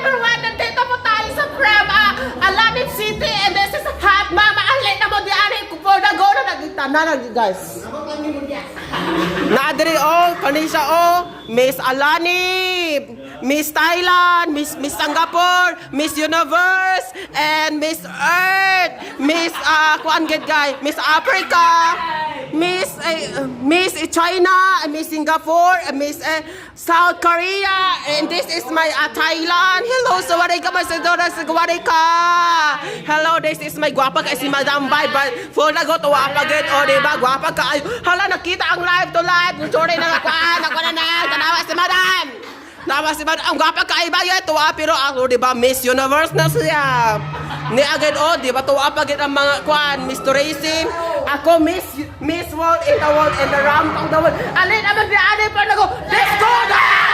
everyone! Nandito po tayo sa Alanin City and this is Hot Mama. Ang late na mo di ari ko po na go na nagtanan guys. Nadiri kanisa Miss Alani, Miss Thailand, Miss Singapore, Miss Universe, and Miss Earth, Miss Miss Africa, Miss China, Miss Singapore, Miss South Korea, and this is my Thailand. Hello, sawadee ka, sawadee ka. Hello, this is my guwapa ka si Madam Bai, but full na go to apagit diba? Guwapa ka. Hala, nakita ang live to live. Sorry na ako na tanawa si Madam. Tanawa si Madam. Ang guwapa ka iba yan, tuwa pero ako diba Miss Universe na siya. Ni agad diba tuwa pagit ang mga Miss Racing. Ako Miss World in the world and the ramp of the world. Alin naman di pa na go. Let's go na!